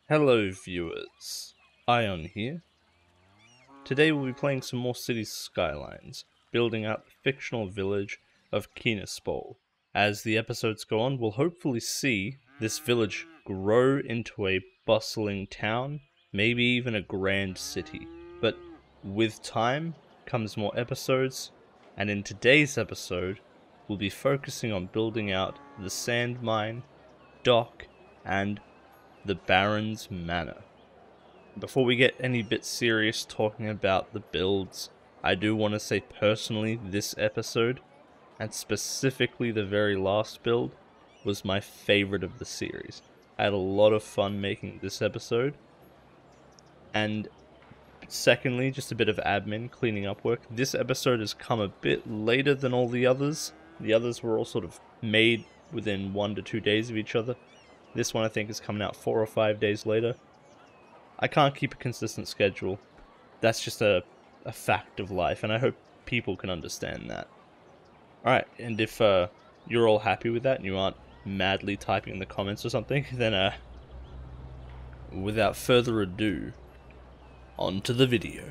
Hello viewers, Ion here. Today we'll be playing some more Cities Skylines, building out the fictional village of Kinaspol. As the episodes go on, we'll hopefully see this village grow into a bustling town, maybe even a grand city. But with time comes more episodes, and in today's episode, we'll be focusing on building out the sand mine, dock, and the Baron's Manor. Before we get any bit serious talking about the builds, I do want to say personally this episode, and specifically the very last build, was my favorite of the series. I had a lot of fun making this episode. And secondly, just a bit of admin, cleaning up work. This episode has come a bit later than all the others. The others were all sort of made within 1 to 2 days of each other. This one I think is coming out 4 or 5 days later. I can't keep a consistent schedule. That's just a fact of life, and I hope people can understand that. Alright, and if you're all happy with that and you aren't madly typing in the comments or something, then without further ado, on to the video.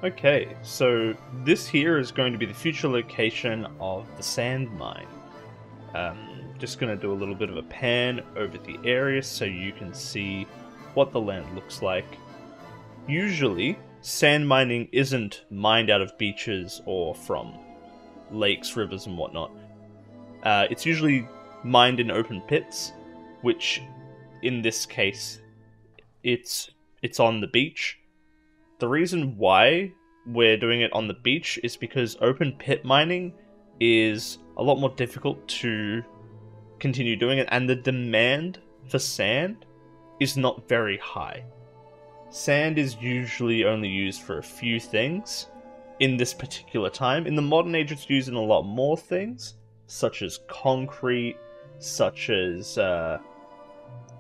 Okay, so this here is going to be the future location of the sand mine. Just going to do a little bit of a pan over the area so you can see what the land looks like. Usually, sand mining isn't mined out of beaches or from lakes, rivers and whatnot. It's usually mined in open pits, which in this case, it's on the beach. The reason why we're doing it on the beach is because open pit mining is a lot more difficult to continue doing it, and the demand for sand is not very high. Sand is usually only used for a few things in this particular time. In the modern age, it's used in a lot more things, such as concrete, such as a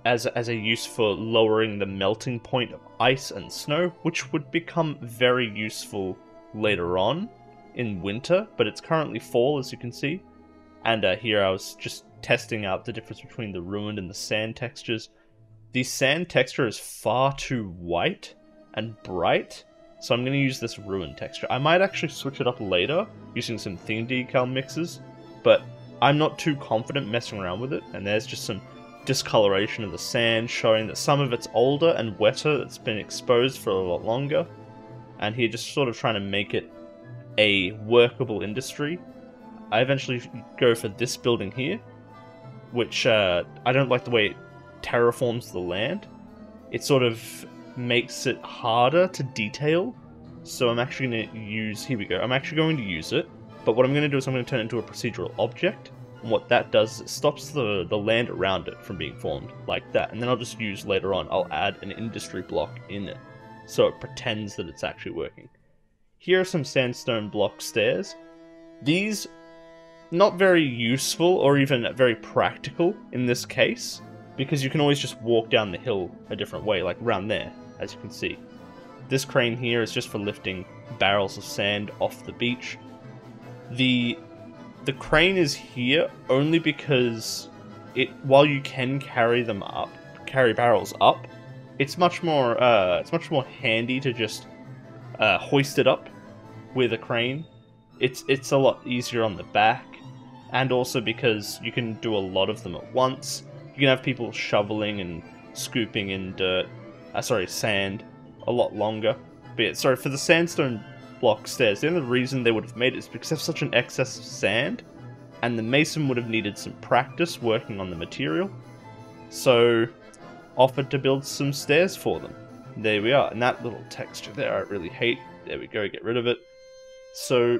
use for lowering the melting point of ice and snow, which would become very useful later on in winter, but it's currently fall, as you can see. And here I was just testing out the difference between the ruined and the sand textures. The sand texture is far too white and bright, so I'm going to use this ruined texture. I might actually switch it up later using some theme decal mixes, but I'm not too confident messing around with it. And there's just some discoloration of the sand, showing that some of it's older and wetter, it's been exposed for a lot longer. And here just sort of trying to make it a workable industry. I eventually go for this building here, which I don't like the way it terraforms the land. It sort of makes it harder to detail. So I'm actually going to use, here we go, I'm actually going to use it. But what I'm going to do is I'm going to turn it into a procedural object. And what that does is it stops the land around it from being formed like that. And then I'll just use later on, I'll add an industry block in it, so it pretends that it's actually working. Here are some sandstone block stairs. These, not very useful or even very practical in this case, because you can always just walk down the hill a different way, like around there, as you can see. This crane here is just for lifting barrels of sand off the beach. The crane is here only because while you can carry barrels up, it's much more handy to just hoist it up with a crane. It's a lot easier on the back, and also because you can do a lot of them at once. You can have people shoveling and scooping in sand a lot longer. But yeah, sorry, for the sandstone block stairs, the only reason they would have made it is because they have such an excess of sand, and the mason would have needed some practice working on the material, so offered to build some stairs for them. There we are, and that little texture there I really hate. There we go, get rid of it. So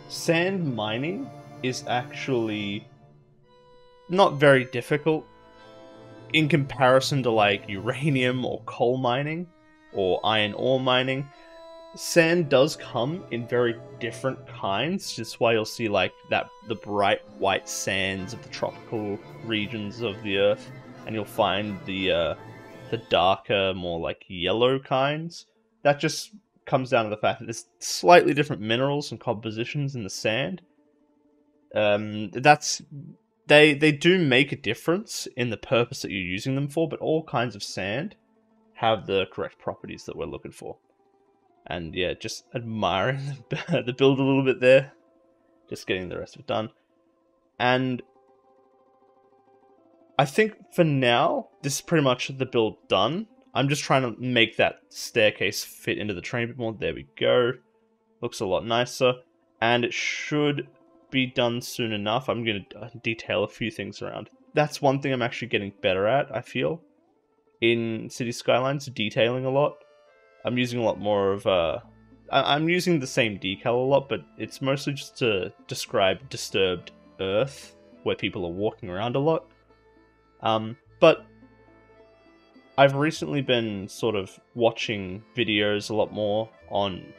sand mining is actually not very difficult in comparison to like uranium or coal mining or iron ore mining. Sand does come in very different kinds, just why you'll see like the bright white sands of the tropical regions of the earth, and you'll find the darker, more like yellow kinds. That just comes down to the fact that there's slightly different minerals and compositions in the sand. That's They do make a difference in the purpose that you're using them for, but all kinds of sand have the correct properties that we're looking for. And yeah, just admiring the build a little bit there. Just getting the rest of it done. And I think for now, this is pretty much the build done. I'm just trying to make that staircase fit into the train a bit more. There we go. Looks a lot nicer. And it should be done soon enough. I'm going to detail a few things around. That's one thing I'm actually getting better at, I feel. In Cities Skylines, detailing a lot. I'm using a lot more of I'm using the same decal a lot, but it's mostly just to describe disturbed earth, where people are walking around a lot. But I've recently been sort of watching videos a lot more on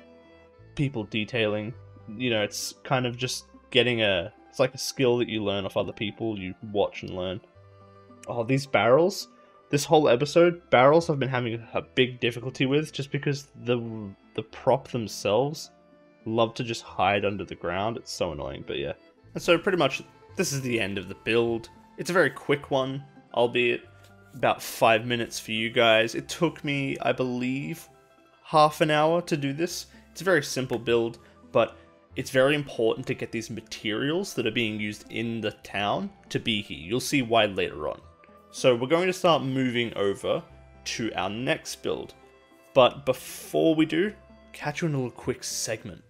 people detailing. You know, it's kind of just getting it's like a skill that you learn off other people, you watch and learn. Oh, these barrels. This whole episode, barrels I've been having a big difficulty with, just because the prop themselves love to just hide under the ground. It's so annoying, but yeah. And so pretty much this is the end of the build. It's a very quick one, albeit about 5 minutes for you guys. It took me, I believe, half an hour to do this. It's a very simple build, but it's very important to get these materials that are being used in the town to be here. You'll see why later on. So we're going to start moving over to our next build. But before we do, catch you in a little quick segment.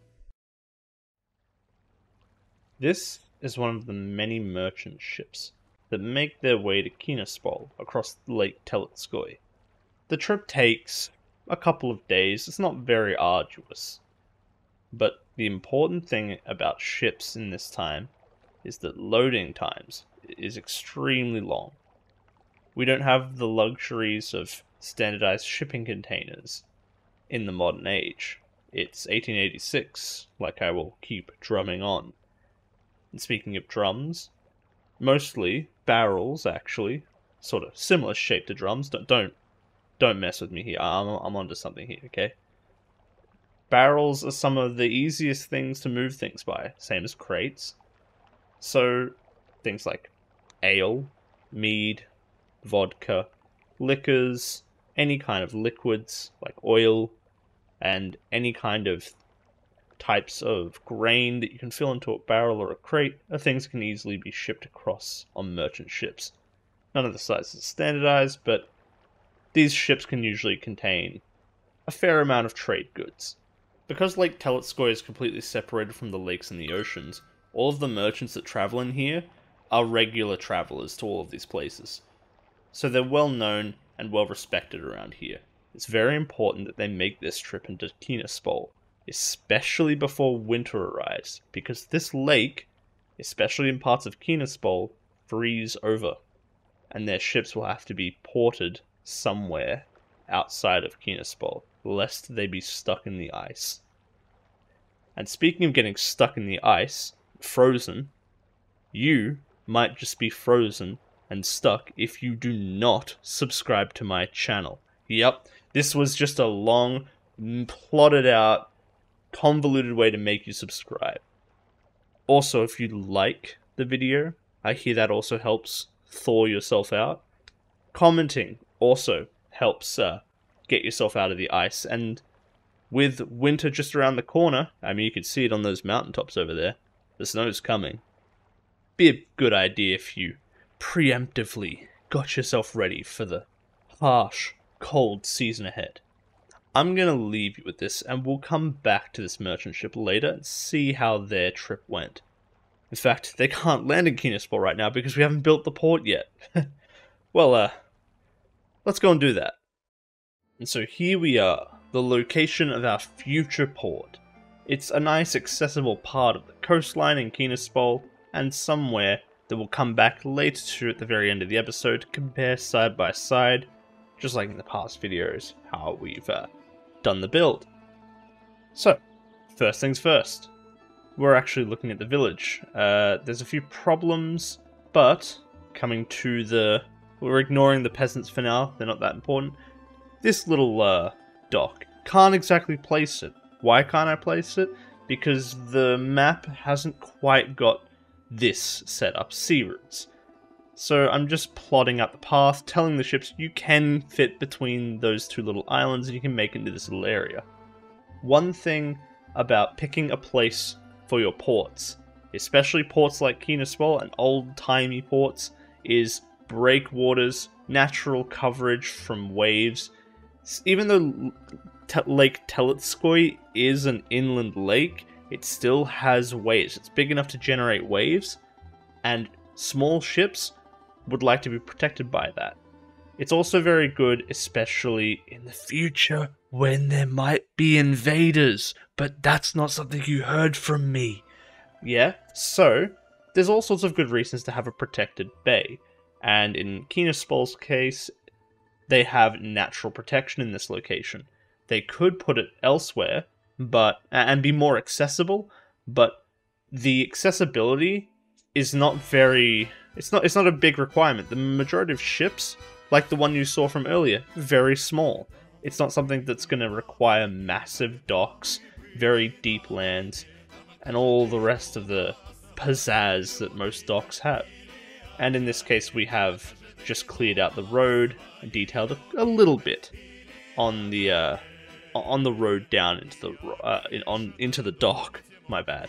This is one of the many merchant ships that make their way to Kinaspol across Lake Telitskoy. The trip takes a couple of days. It's not very arduous. But the important thing about ships in this time is that loading times is extremely long. We don't have the luxuries of standardized shipping containers in the modern age. It's 1886, like I will keep drumming on. And speaking of drums, mostly barrels, actually, sort of similar shape to drums. Don't mess with me here. I'm onto something here, okay? Barrels are some of the easiest things to move things by, same as crates. So things like ale, mead, vodka, liquors, any kind of liquids like oil, and any kind of types of grain that you can fill into a barrel or a crate are things that can easily be shipped across on merchant ships. None of the sizes are standardized, but these ships can usually contain a fair amount of trade goods. Because Lake Telitskoy is completely separated from the lakes and the oceans, all of the merchants that travel in here are regular travelers to all of these places. So they're well known and well respected around here. It's very important that they make this trip into Kinaspol, especially before winter arrives, because this lake, especially in parts of Kinaspol, freeze over, and their ships will have to be ported somewhere outside of Kinaspol, lest they be stuck in the ice. And speaking of getting stuck in the ice, frozen, you might just be frozen and stuck if you do not subscribe to my channel. Yep, this was just a long, plotted out, convoluted way to make you subscribe. Also, if you like the video, I hear that also helps thaw yourself out. Commenting also helps get yourself out of the ice, and with winter just around the corner, I mean, you can see it on those mountaintops over there, the snow's coming. Be a good idea if you preemptively got yourself ready for the harsh, cold season ahead. I'm going to leave you with this, and we'll come back to this merchant ship later and see how their trip went. In fact, they can't land in Kinaspol right now because we haven't built the port yet. Well, let's go and do that. And so here we are, the location of our future port. It's a nice accessible part of the coastline in Kinaspol, and somewhere that we'll come back later to at the very end of the episode to compare side by side, just like in the past videos, how we've done the build. So, first things first, we're actually looking at the village. There's a few problems, but we're ignoring the peasants for now, they're not that important. This little dock, can't exactly place it. Why can't I place it? Because the map hasn't quite got this setup sea routes. So I'm just plotting out the path, telling the ships you can fit between those two little islands and you can make it into this little area. One thing about picking a place for your ports, especially ports like Kinaspol and old-timey ports, is breakwaters, natural coverage from waves. Even though Lake Telitskoy is an inland lake, it still has waves. It's big enough to generate waves, and small ships would like to be protected by that. It's also very good, especially in the future, when there might be invaders, but that's not something you heard from me. Yeah, so there's all sorts of good reasons to have a protected bay, and in Kinaspol's case, they have natural protection in this location. They could put it elsewhere, and be more accessible, but the accessibility is not very... It's not a big requirement. The majority of ships, like the one you saw from earlier, very small. It's not something that's going to require massive docks, very deep lands, and all the rest of the pizzazz that most docks have. And in this case, we have just cleared out the road and detailed a little bit on the road down into the dock. My bad.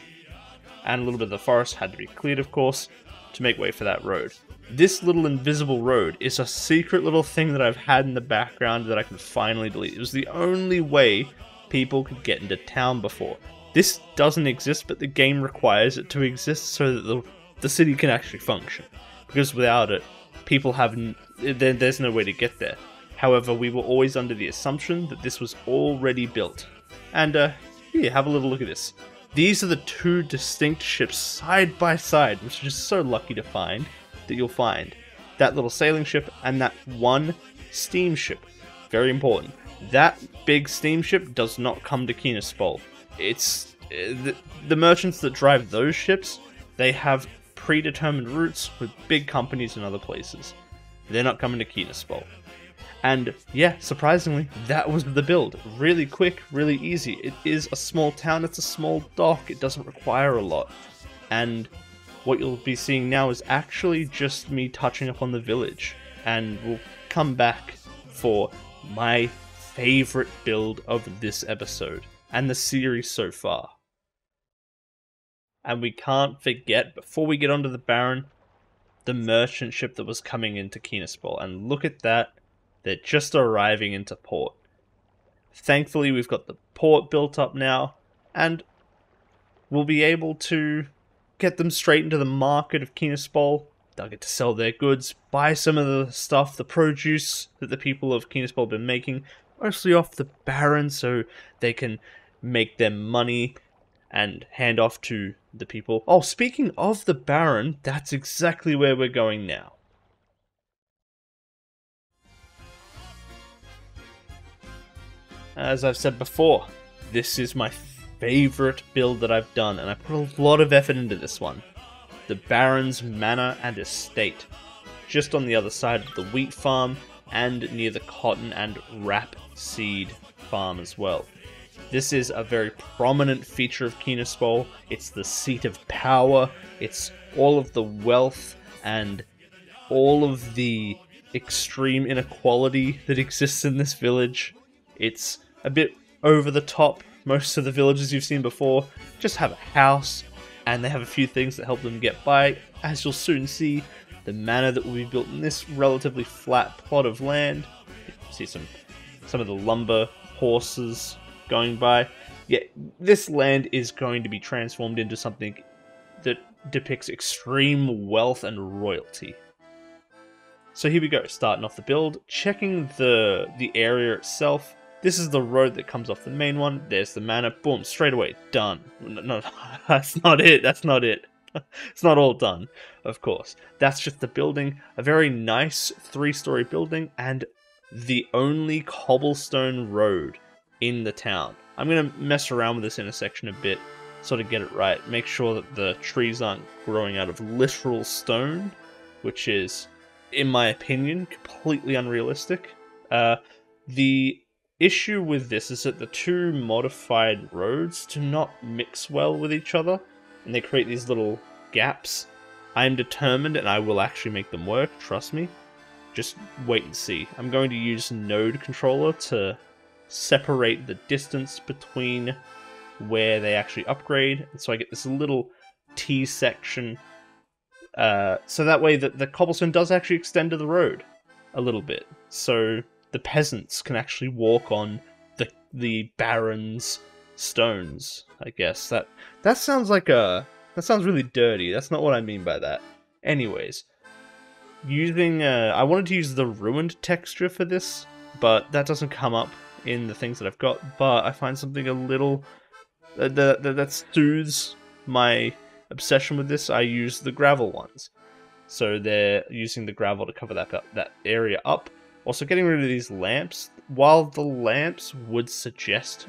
And a little bit of the forest had to be cleared, of course, to make way for that road. This little invisible road is a secret little thing that I've had in the background that I can finally delete. It was the only way people could get into town before. This doesn't exist, but the game requires it to exist so that the city can actually function. Because without it, there's no way to get there. However, we were always under the assumption that this was already built. And here, have a little look at this. These are the two distinct ships side by side, which is just so lucky to find that you'll find. That little sailing ship and that one steamship. Very important. That big steamship does not come to Kinaspol. It's the merchants that drive those ships, they have predetermined routes with big companies in other places. They're not coming to Kinaspol. And yeah, surprisingly, that was the build. Really quick, really easy. It is a small town, it's a small dock, it doesn't require a lot. And what you'll be seeing now is actually just me touching up on the village. And we'll come back for my favorite build of this episode, and the series so far. And we can't forget, before we get onto the Baron, the merchant ship that was coming into Kinaspol. And look at that. They're just arriving into port. Thankfully, we've got the port built up now, and we'll be able to get them straight into the market of Kinaspol. They'll get to sell their goods, buy some of the stuff, the produce that the people of Kinaspol have been making, mostly off the Baron, so they can make their money and hand off to the people. Oh, speaking of the Baron, that's exactly where we're going now. As I've said before, this is my favorite build that I've done, and I put a lot of effort into this one. The Baron's Manor and Estate, just on the other side of the wheat farm, and near the cotton and rapeseed farm as well. This is a very prominent feature of Kinaspol. It's the seat of power, it's all of the wealth and all of the extreme inequality that exists in this village. It's a bit over the top. Most of the villages you've seen before just have a house, and they have a few things that help them get by. As you'll soon see, the manor that will be built in this relatively flat plot of land. You can see some of the lumber horses going by. Yeah, this land is going to be transformed into something that depicts extreme wealth and royalty. So here we go, starting off the build, checking the area itself. This is the road that comes off the main one. There's the manor. Boom, straight away, done. No, that's not it. That's not it. It's not all done, of course. That's just the building. A very nice 3-story building and the only cobblestone road in the town. I'm going to mess around with this intersection a bit, sort of get it right. Make sure that the trees aren't growing out of literal stone, which is, in my opinion, completely unrealistic. The issue with this is that the two modified roads do not mix well with each other, and they create these little gaps. I'm determined and I will actually make them work, trust me. Just wait and see. I'm going to use node controller to separate the distance between where they actually upgrade, so I get this little T section, so that way the cobblestone does actually extend to the road a little bit, so the peasants can actually walk on the Baron's stones. I guess that sounds like that sounds really dirty. That's not what I mean by that. Anyways, using I wanted to use the ruined texture for this, but that doesn't come up in the things that I've got. But I find something a little that soothes my obsession with this. I use the gravel ones, so they're using the gravel to cover that area up. Also, getting rid of these lamps. While the lamps would suggest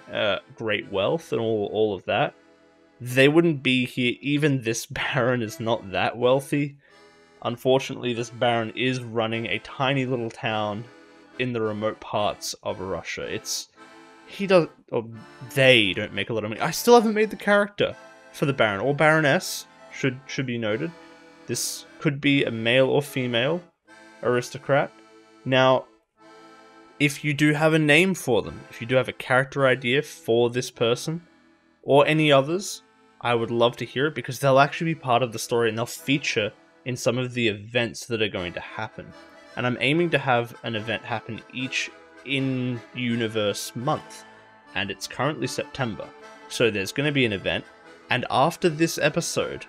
great wealth and all of that, they wouldn't be here. Even this Baron is not that wealthy. Unfortunately, this Baron is running a tiny little town in the remote parts of Russia. They don't make a lot of money. I still haven't made the character for the Baron or Baroness. Should be noted. This could be a male or female aristocrat. Now, if you do have a name for them, if you do have a character idea for this person, or any others, I would love to hear it, because they'll actually be part of the story and they'll feature in some of the events that are going to happen. And I'm aiming to have an event happen each in-universe month, and it's currently September, so there's going to be an event, and after this episode,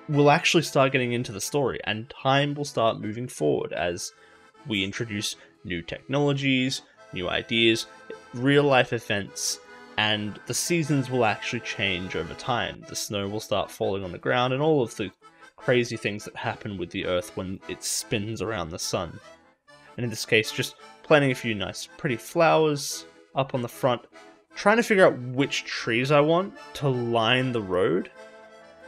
we'll actually start getting into the story, and time will start moving forward as we introduce new technologies, new ideas, real-life events, and the seasons will actually change over time. The snow will start falling on the ground, and all of the crazy things that happen with the Earth when it spins around the sun. And in this case, just planting a few nice pretty flowers up on the front, trying to figure out which trees I want to line the road.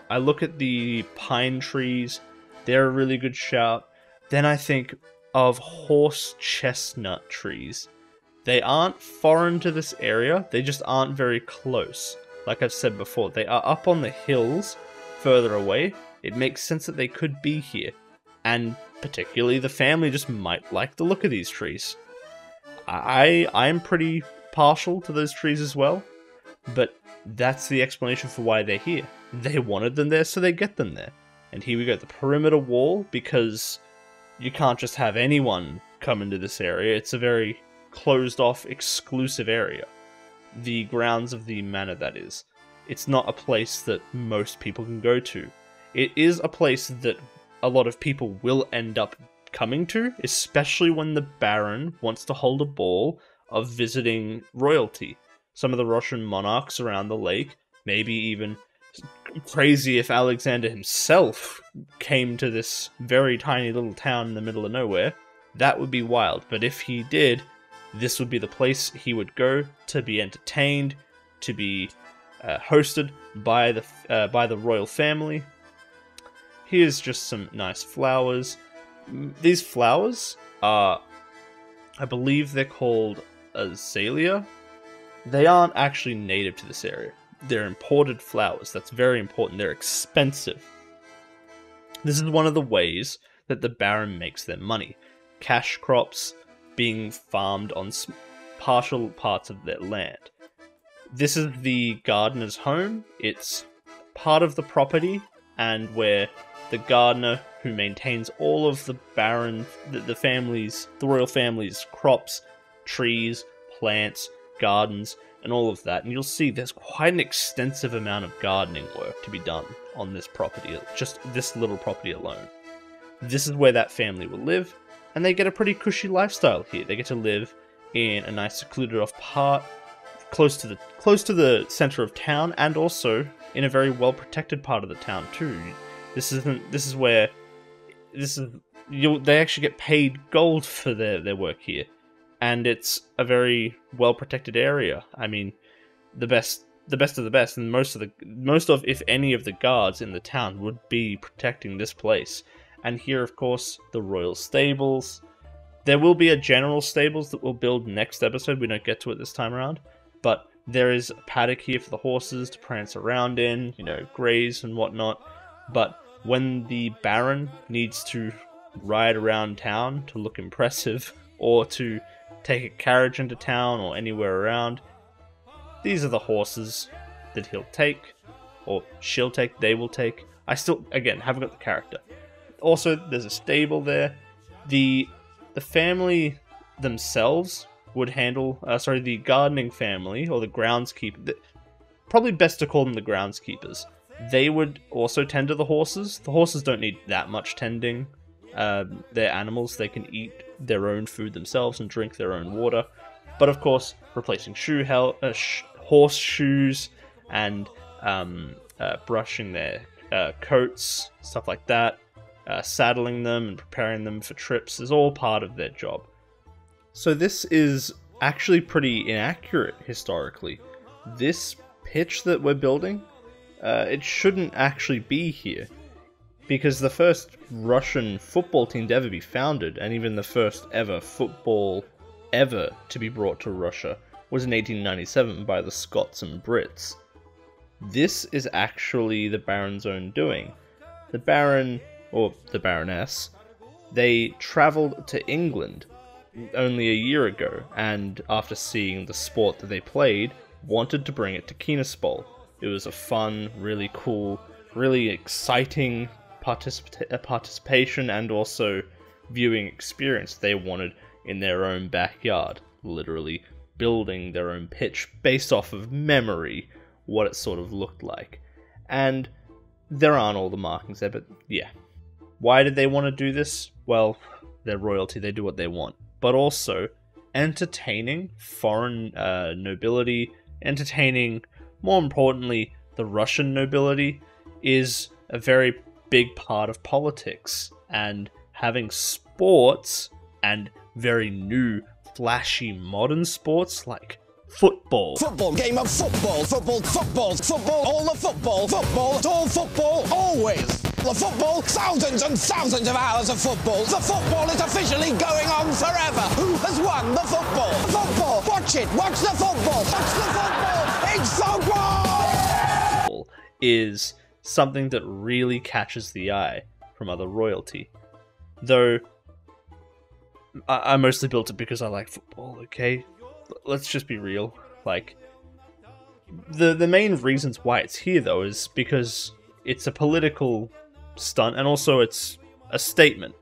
I look at the pine trees, they're a really good shout. Then I think of horse chestnut trees. They aren't foreign to this area, they just aren't very close. Like I've said before, they are up on the hills further away. It makes sense that they could be here, and particularly the family just might like the look of these trees. I'm pretty partial to those trees as well, but that's the explanation for why they're here. They wanted them there, so they get them there. And here we go, the perimeter wall, because you can't just have anyone come into this area. It's a very closed-off, exclusive area. The grounds of the manor, that is. It's not a place that most people can go to. It is a place that a lot of people will end up coming to, especially when the Baron wants to hold a ball of visiting royalty. Some of the Russian monarchs around the lake, maybe even crazy if Alexander himself came to this very tiny little town in the middle of nowhere. That would be wild, but if he did, this would be the place he would go to be entertained, to be hosted by the royal family. Here's just some nice flowers. These flowers are, I believe they're called azalea. They aren't actually native to this area. They're imported flowers. That's very important. They're expensive. This is one of the ways that the Baron makes their money. Cash crops being farmed on partial parts of their land. This is the gardener's home. It's part of the property, and where the gardener, who maintains all of the Baron, the royal family's crops, trees, plants, gardens, and all of that. And you'll see there's quite an extensive amount of gardening work to be done on this property, just this little property alone. This is where that family will live, and they get a pretty cushy lifestyle here. They get to live in a nice secluded off part, close to the center of town, and also in a very well protected part of the town too. They actually get paid gold for their work here, and it's a very well protected area. I mean, the best of the best, and most of if any of the guards in the town would be protecting this place. And here, of course, the royal stables. There will be a general stables that we'll build next episode. We don't get to it this time around, but there is a paddock here for the horses to prance around in, graze and whatnot. but when the Baron needs to ride around town to look impressive, or to take a carriage into town or anywhere around, these are the horses that he'll take, or she'll take, they will take. I still, again, haven't got the character. Also, there's a stable there. The family themselves would handle, the gardening family, or the groundskeeper, probably best to call them the groundskeepers. They would also tend to the horses. The horses don't need that much tending. They're animals, they can eat their own food themselves and drink their own water. But of course, replacing horse shoes and brushing their coats, stuff like that, saddling them and preparing them for trips is all part of their job. So this is actually pretty inaccurate historically. This pitch that we're building, it shouldn't actually be here, because the first Russian football team to ever be founded, and even the first ever football ever to be brought to Russia, was in 1897 by the Scots and Brits. This is actually the Baron's own doing. The Baron, or the Baroness, they travelled to England only a year ago, and after seeing the sport that they played, wanted to bring it to Kinaspol. It was a fun, really cool, really exciting participation and also viewing experience they wanted in their own backyard, literally building their own pitch based off of memory, what it sort of looked like. And there aren't all the markings there, but yeah. Why did they want to do this? Well, they're royalty, they do what they want. But also, entertaining foreign nobility, entertaining, more importantly, the Russian nobility, is a very big part of politics. And having sports, and very new, flashy, modern sports like football. Football, game of football, football, all the football, it's all football, always. The football, thousands and thousands of hours of football. The football is officially going on forever. Who has won the football? Football, watch it, watch the football, watch the football, it's football! Is something that really catches the eye from other royalty. Though, I mostly built it because I like football, okay? Let's just be real. Like, the main reasons why it's here, though, is because it's a political stunt, and also it's a statement.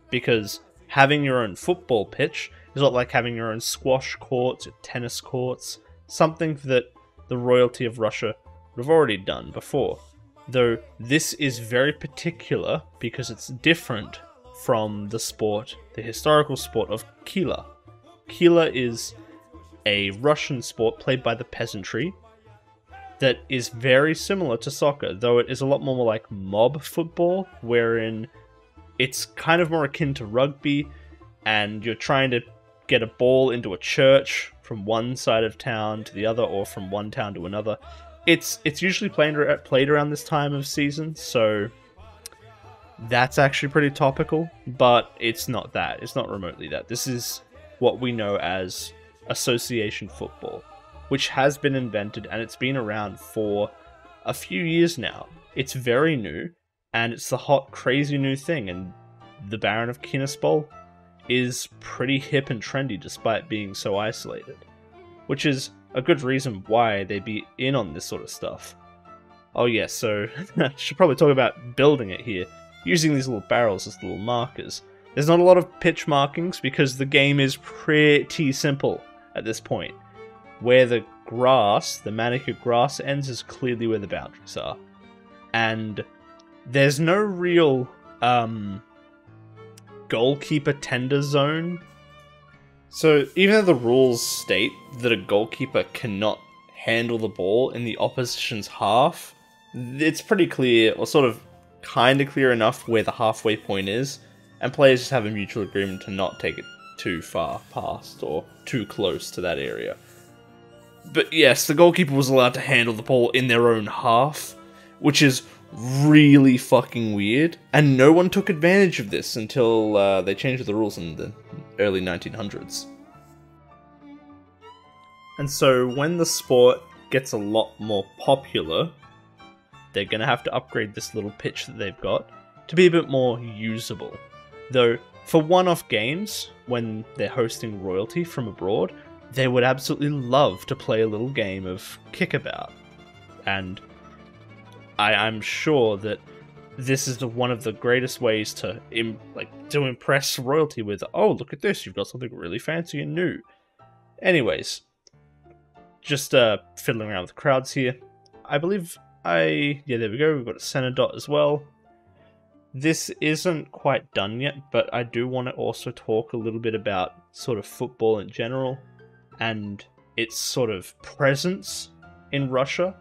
Because having your own football pitch is not like having your own squash courts or tennis courts, something that the royalty of Russia would have already done before. Though this is very particular because it's different from the sport, the historical sport of Kila. Kila is a Russian sport played by the peasantry that is very similar to soccer, though it is a lot more like mob football, wherein it's kind of more akin to rugby, and you're trying to get a ball into a church from one side of town to the other, or from one town to another. It's usually played around this time of season, so that's actually pretty topical, but it's not that. It's not remotely that. This is what we know as association football, which has been invented, and it's been around for a few years now. It's very new, and it's the hot, crazy new thing, and the Baron of Kinaspol is pretty hip and trendy despite being so isolated, which is a good reason why they'd be in on this sort of stuff. Oh yeah, so I should probably talk about building it here, using these little barrels as little markers. There's not a lot of pitch markings because the game is pretty simple at this point. Where the grass, the manicured grass ends, is clearly where the boundaries are. And there's no real goalkeeper tender zone. So even though the rules state that a goalkeeper cannot handle the ball in the opposition's half, it's pretty clear, or sort of kind of clear enough, where the halfway point is, and players just have a mutual agreement to not take it too far past or too close to that area. But yes, the goalkeeper was allowed to handle the ball in their own half, which is really fucking weird, and no one took advantage of this until they changed the rules in the early 1900s. And so when the sport gets a lot more popular, they're going to have to upgrade this little pitch that they've got to be a bit more usable. Though, for one-off games, when they're hosting royalty from abroad, they would absolutely love to play a little game of kickabout. And I'm sure that this is one of the greatest ways to impress royalty with, oh, look at this, you've got something really fancy and new. Anyways, just fiddling around with the crowds here. I believe yeah, there we go, we've got a center dot as well. This isn't quite done yet, but I do want to also talk a little bit about sort of football in general and its sort of presence in Russia.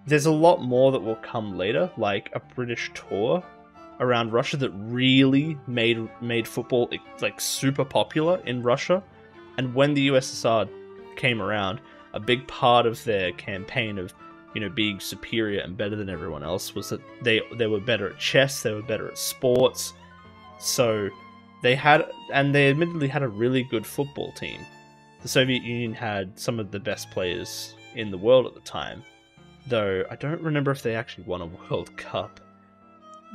There's a lot more that will come later, like a British tour around Russia that really made football like super popular in Russia. And when the USSR came around, a big part of their campaign of, you know, being superior and better than everyone else was that they were better at chess, they were better at sports. So they admittedly had a really good football team. The Soviet Union had some of the best players in the world at the time, though I don't remember if they actually won a World Cup.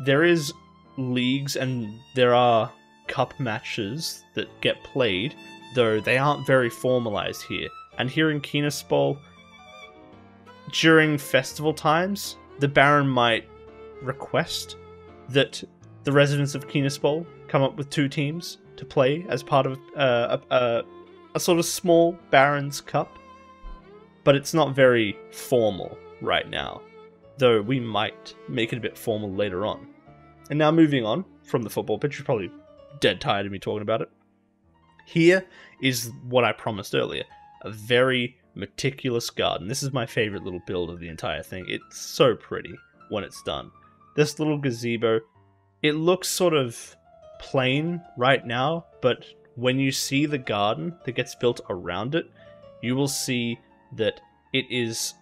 There is leagues and there are cup matches that get played, though they aren't very formalized here. And here in Kinaspol, during festival times, the Baron might request that the residents of Kinaspol come up with 2 teams to play as part of a sort of small Baron's Cup. But it's not very formal right now, though we might make it a bit formal later on. And now moving on from the football pitch, you're probably dead tired of me talking about it. Here is what I promised earlier, a very meticulous garden. This is my favorite little build of the entire thing. It's so pretty when it's done. This little gazebo, it looks sort of plain right now, but when you see the garden that gets built around it, you will see that it is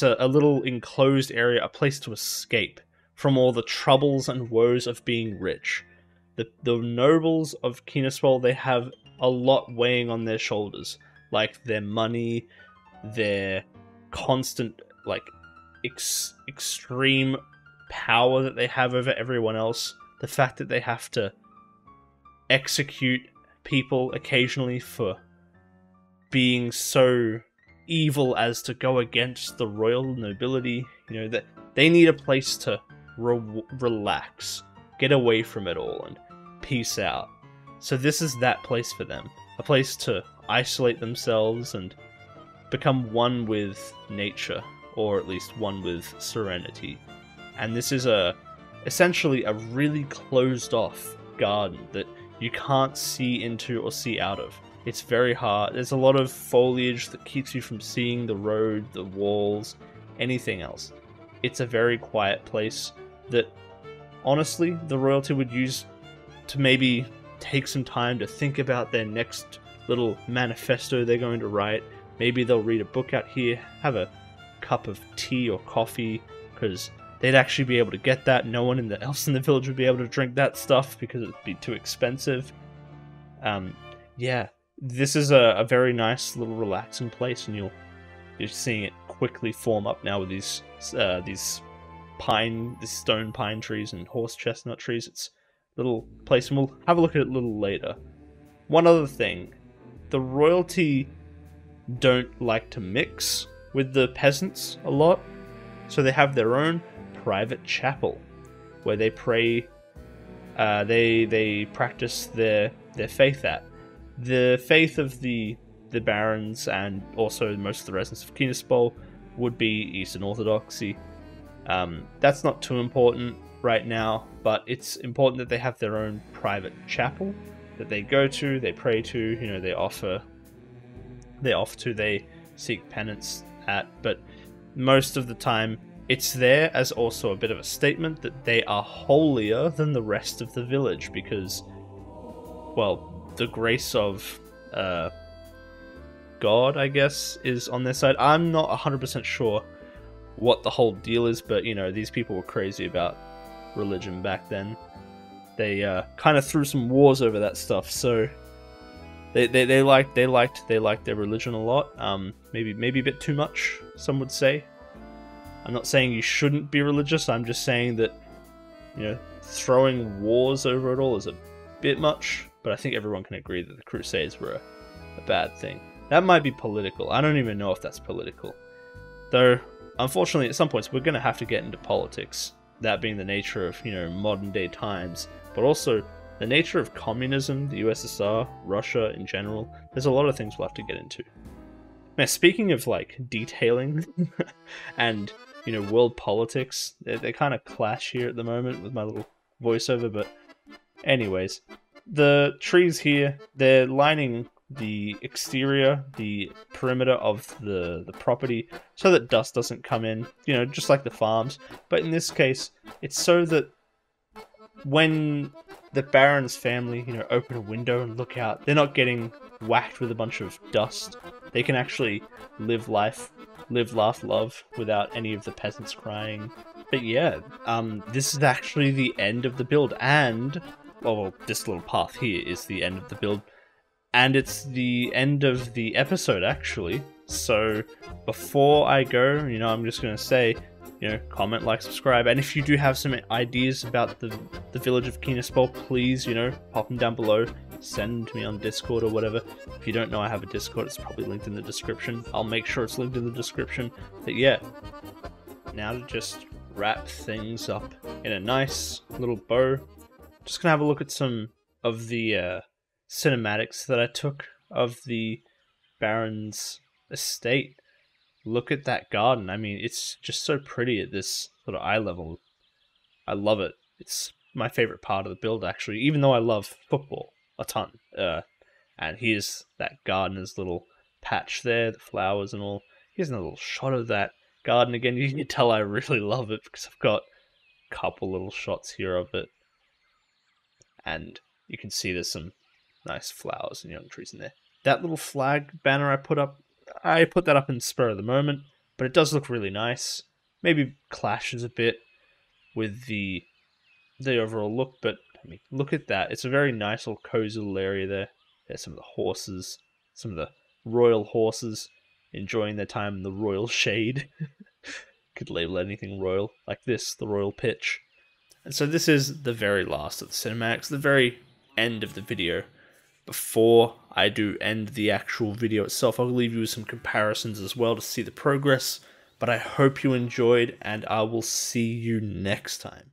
a little enclosed area, a place to escape from all the troubles and woes of being rich. The nobles of Kinaspol, they have a lot weighing on their shoulders, like their money, their constant, like, extreme power that they have over everyone else, the fact that they have to execute people occasionally for being so evil as to go against the royal nobility. You know, that they need a place to relax, get away from it all, and peace out. So this is that place for them, a place to isolate themselves and become one with nature, or at least one with serenity. And this is essentially a really closed off garden that you can't see into or see out of. It's very hard. There's a lot of foliage that keeps you from seeing the road, the walls, anything else. It's a very quiet place that, honestly, the royalty would use to maybe take some time to think about their next little manifesto they're going to write. Maybe they'll read a book out here, have a cup of tea or coffee, because they'd actually be able to get that. No one else in the village would be able to drink that stuff because it'd be too expensive. Yeah, this is a very nice little relaxing place, and you're seeing it quickly form up now with these stone pine trees and horse chestnut trees. It's a little place, and we'll have a look at it a little later. One other thing, the royalty don't like to mix with the peasants a lot, so they have their own private chapel where they pray, they practice their faith at. The faith of the barons and also most of the residents of Kinaspol would be Eastern Orthodoxy. That's not too important right now, but it's important that they have their own private chapel that they go to, they pray to, you know, they seek penance at, but most of the time it's there as also a bit of a statement that they are holier than the rest of the village because, well, the grace of God, I guess, is on their side. I'm not 100% sure what the whole deal is, but, you know, these people were crazy about religion back then. They kind of threw some wars over that stuff, so they liked their religion a lot. Maybe a bit too much, some would say. I'm not saying you shouldn't be religious, I'm just saying that, you know, throwing wars over it all is a bit much, but I think everyone can agree that the Crusades were a bad thing. That might be political. I don't even know if that's political. Though, unfortunately, at some points, we're going to have to get into politics. That being the nature of, you know, modern day times, but also the nature of communism, the USSR, Russia in general. There's a lot of things we'll have to get into. Now, speaking of, like, detailing and, you know, world politics, they kind of clash here at the moment with my little voiceover, but anyways, the trees here, they're lining the exterior, the perimeter of the property, so that dust doesn't come in, you know, just like the farms. But in this case, it's so that when the Baron's family, you know, open a window and look out, they're not getting whacked with a bunch of dust. They can actually live life, live, laugh, love, without any of the peasants crying. But yeah, this is actually the end of the build, and, well, this little path here is the end of the build, and it's the end of the episode, actually. So, before I go, you know, I'm just going to say, you know, comment, like, subscribe, and if you do have some ideas about the village of Kinaspol, please, you know, pop them down below, send them to me on Discord or whatever. If you don't know I have a Discord, it's probably linked in the description. I'll make sure it's linked in the description. But yeah, now to just wrap things up in a nice little bow, just gonna have a look at some of the cinematics that I took of the Baron's estate. Look at that garden. I mean, it's just so pretty at this sort of eye level. I love it. It's my favorite part of the build, actually, even though I love football a ton. And here's that gardener's little patch there, the flowers and all. Here's another little shot of that garden again. You can tell I really love it because I've got a couple little shots here of it. And you can see there's some nice flowers and young trees in there. That little flag banner I put that up in spur of the moment, but it does look really nice. Maybe clashes a bit with the overall look, but I mean, look at that. It's a very nice little cozy little area there. There's some of the horses, some of the royal horses enjoying their time in the royal shade. Could label anything royal, like this, the royal pitch. And so this is the very last of the cinematics, the very end of the video. Before I do end the actual video itself, I'll leave you with some comparisons as well to see the progress. But I hope you enjoyed, and I will see you next time.